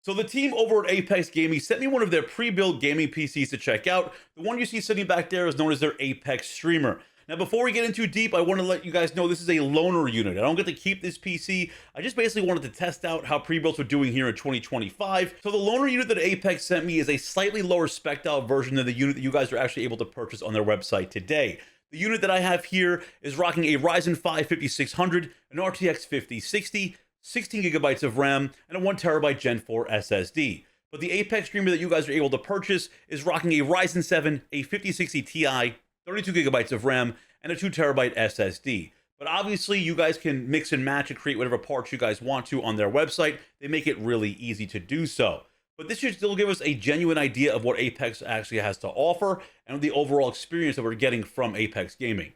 So the team over at Apex Gaming sent me one of their pre-built gaming PCs to check out. The one you see sitting back there is known as their Apex Streamer. Now, before we get in too deep, I want to let you guys know this is a loaner unit. I don't get to keep this PC. I just basically wanted to test out how pre-builts are doing here in 2025. So the loaner unit that Apex sent me is a slightly lower spec'd out version than the unit that you guys are actually able to purchase on their website today. The unit that I have here is rocking a Ryzen 5 5600, an RTX 5060, 16 gigabytes of RAM, and a 1TB Gen 4 SSD. But the Apex Streamer that you guys are able to purchase is rocking a Ryzen 7, a 5060 Ti, 32 gigabytes of RAM, and a 2TB SSD. But obviously, you guys can mix and match and create whatever parts you guys want to on their website. They make it really easy to do so. But this should still give us a genuine idea of what Apex actually has to offer and the overall experience that we're getting from Apex Gaming.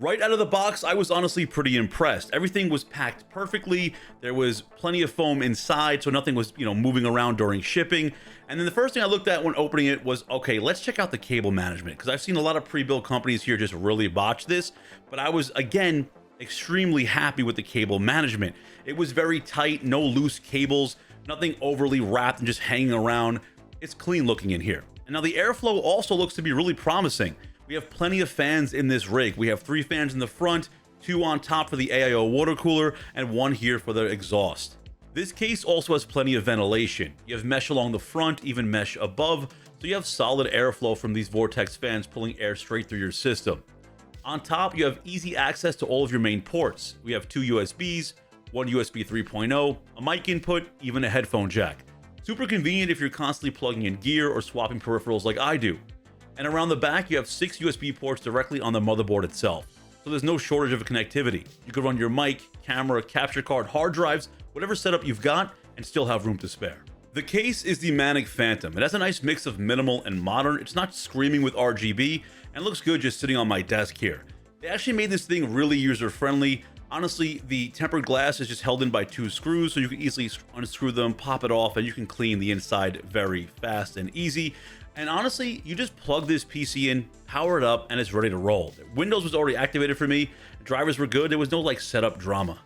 Right out of the box, I was honestly pretty impressed. Everything was packed perfectly. There was plenty of foam inside, so nothing was, moving around during shipping. And then the first thing I looked at when opening it was, okay, let's check out the cable management, because I've seen a lot of pre-built companies here just really botch this. But I was, again, extremely happy with the cable management. It was very tight, no loose cables, nothing overly wrapped and just hanging around. It's clean looking in here. And now the airflow also looks to be really promising. We have plenty of fans in this rig. We have 3 fans in the front, 2 on top for the AIO water cooler, and 1 here for the exhaust. This case also has plenty of ventilation. You have mesh along the front, even mesh above, so you have solid airflow from these Vortex fans pulling air straight through your system. On top, you have easy access to all of your main ports. We have 2 USBs, 1 USB 3.0, a mic input, even a headphone jack. Super convenient if you're constantly plugging in gear or swapping peripherals like I do. And around the back, you have 6 USB ports directly on the motherboard itself. So there's no shortage of connectivity. You could run your mic, camera, capture card, hard drives, whatever setup you've got, and still have room to spare. The case is the Manic Phantom. It has a nice mix of minimal and modern. It's not screaming with RGB, and looks good just sitting on my desk here. They actually made this thing really user-friendly. Honestly, the tempered glass is just held in by 2 screws, so you can easily unscrew them, pop it off, and you can clean the inside very fast and easy. And honestly, you just plug this PC in, power it up, and it's ready to roll. Windows was already activated for me, drivers were good, there was no setup drama.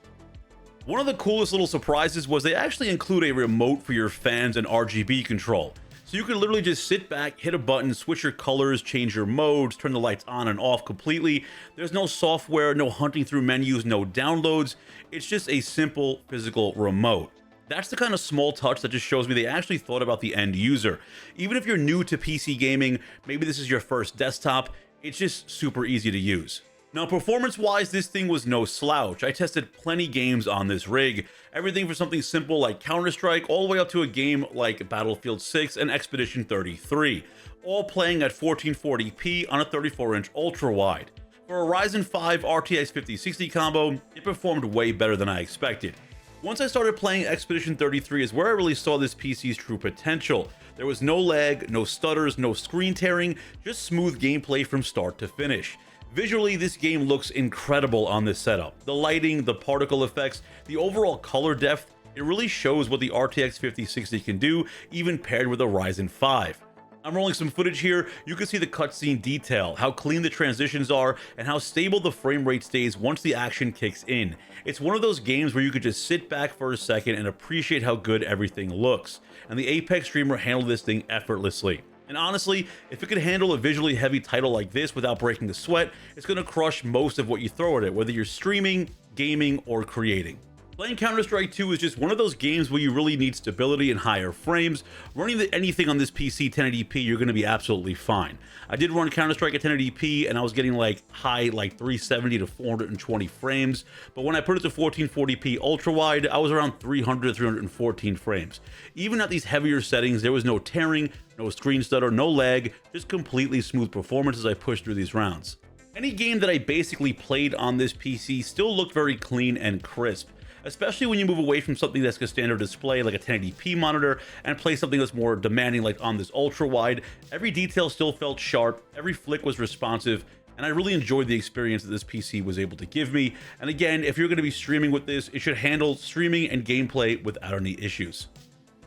One of the coolest little surprises was they actually include a remote for your fans and RGB control. So you can literally just sit back, hit a button, switch your colors, change your modes, turn the lights on and off completely. There's no software, no hunting through menus, no downloads. It's just a simple physical remote. That's the kind of small touch that just shows me they actually thought about the end user. Even if you're new to PC gaming, maybe this is your first desktop, it's just super easy to use. Now, performance-wise, this thing was no slouch. I tested plenty games on this rig. Everything from something simple like Counter-Strike all the way up to a game like Battlefield 6 and Expedition 33, all playing at 1440p on a 34-inch ultra-wide. For a Ryzen 5 RTX 5060 combo, it performed way better than I expected. Once I started playing Expedition 33 is where I really saw this PC's true potential. There was no lag, no stutters, no screen tearing, just smooth gameplay from start to finish. Visually, this game looks incredible on this setup. The lighting, the particle effects, the overall color depth, it really shows what the RTX 5060 can do, even paired with a Ryzen 5. I'm rolling some footage here. You can see the cutscene detail, how clean the transitions are, and how stable the frame rate stays once the action kicks in. It's one of those games where you could just sit back for a second and appreciate how good everything looks. And the Apex Streamer handled this thing effortlessly. And honestly, if it could handle a visually heavy title like this without breaking a sweat, it's going to crush most of what you throw at it, whether you're streaming, gaming, or creating. Playing Counter-Strike 2 is just one of those games where you really need stability and higher frames. Running anything on this PC 1080p, you're going to be absolutely fine. I did run Counter-Strike at 1080p, and I was getting high 370 to 420 frames. But when I put it to 1440p ultra-wide, I was around 300 314 frames. Even at these heavier settings, there was no tearing, no screen stutter, no lag, just completely smooth performance as I pushed through these rounds. Any game that I basically played on this PC still looked very clean and crisp, especially when you move away from something that's a standard display like a 1080p monitor and play something that's more demanding like on this ultra wide. Every detail still felt sharp, every flick was responsive, and I really enjoyed the experience that this PC was able to give me. And again, if you're going to be streaming with this, it should handle streaming and gameplay without any issues.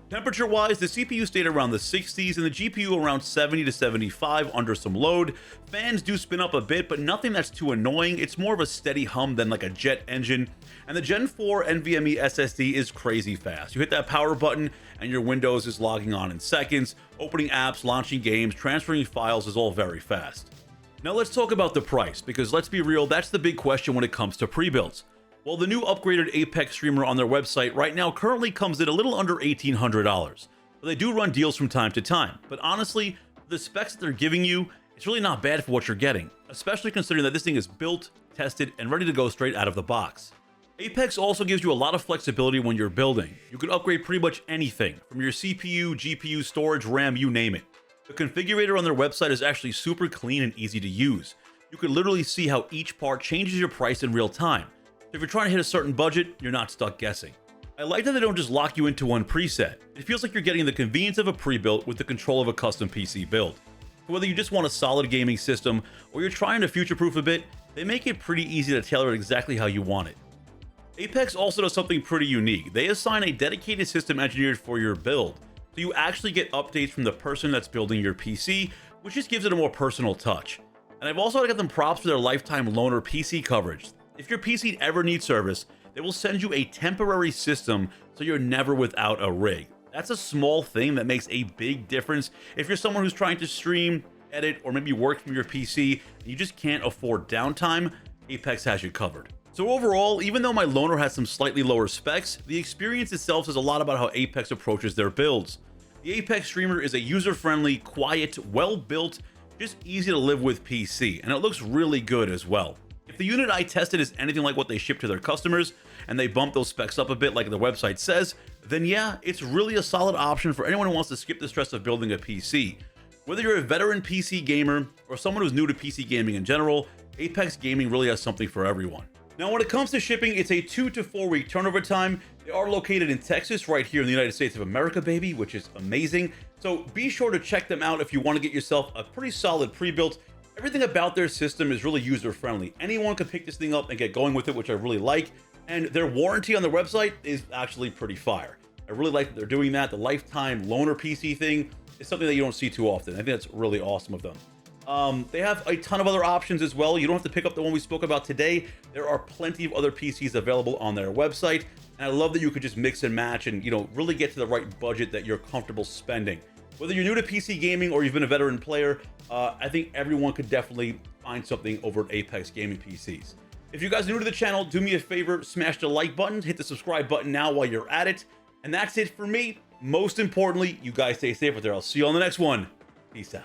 Temperature wise, the CPU stayed around the 60s and the GPU around 70 to 75 under some load. Fans do spin up a bit, but nothing that's too annoying. It's more of a steady hum than like a jet engine. And the Gen 4 NVMe SSD is crazy fast. You hit that power button and your Windows is logging on in seconds. Opening apps, launching games, transferring files is all very fast. Now let's talk about the price, because let's be real, that's the big question when it comes to pre-builds. Well, the new upgraded Apex streamer on their website right now currently comes in a little under $1,800. But they do run deals from time to time. But honestly, the specs that they're giving you, it's really not bad for what you're getting, especially considering that this thing is built, tested, and ready to go straight out of the box. Apex also gives you a lot of flexibility when you're building. You can upgrade pretty much anything, from your CPU, GPU, storage, RAM, you name it. The configurator on their website is actually super clean and easy to use. You can literally see how each part changes your price in real time. If you're trying to hit a certain budget, you're not stuck guessing. I like that they don't just lock you into one preset. It feels like you're getting the convenience of a pre-built with the control of a custom PC build. Whether you just want a solid gaming system or you're trying to future-proof a bit, they make it pretty easy to tailor it exactly how you want it. Apex also does something pretty unique. They assign a dedicated system engineer for your build, so you actually get updates from the person that's building your PC, which just gives it a more personal touch. And I've also got to give them props for their lifetime loaner PC coverage. If your PC ever needs service, they will send you a temporary system so you're never without a rig. That's a small thing that makes a big difference if you're someone who's trying to stream, edit, or maybe work from your PC and you just can't afford downtime. Apex has you covered. So overall, even though my loaner has some slightly lower specs, the experience itself says a lot about how Apex approaches their builds. The Apex streamer is a user-friendly, quiet, well-built, just easy to live with PC, and it looks really good as well. If the unit I tested is anything like what they ship to their customers, and they bump those specs up a bit like the website says, then yeah, it's really a solid option for anyone who wants to skip the stress of building a PC. Whether you're a veteran PC gamer, or someone who's new to PC gaming in general, Apex Gaming really has something for everyone. Now when it comes to shipping, it's a 2 to 4 week turnover time. They are located in Texas, right here in the United States of America, baby, which is amazing. So be sure to check them out if you want to get yourself a pretty solid pre-built. Everything about their system is really user-friendly. Anyone can pick this thing up and get going with it, which I really like. And their warranty on their website is actually pretty fire. I really like that they're doing that. The lifetime loaner PC thing is something that you don't see too often. I think that's really awesome of them. They have a ton of other options as well. You don't have to pick up the one we spoke about today. There are plenty of other PCs available on their website. And I love that you could just mix and match and, really get to the right budget that you're comfortable spending. Whether you're new to PC gaming or you've been a veteran player, I think everyone could definitely find something over at Apex Gaming PCs. If you guys are new to the channel, do me a favor, smash the like button, hit the subscribe button now while you're at it. And that's it for me. Most importantly, you guys stay safe out there. I'll see you on the next one. Peace out.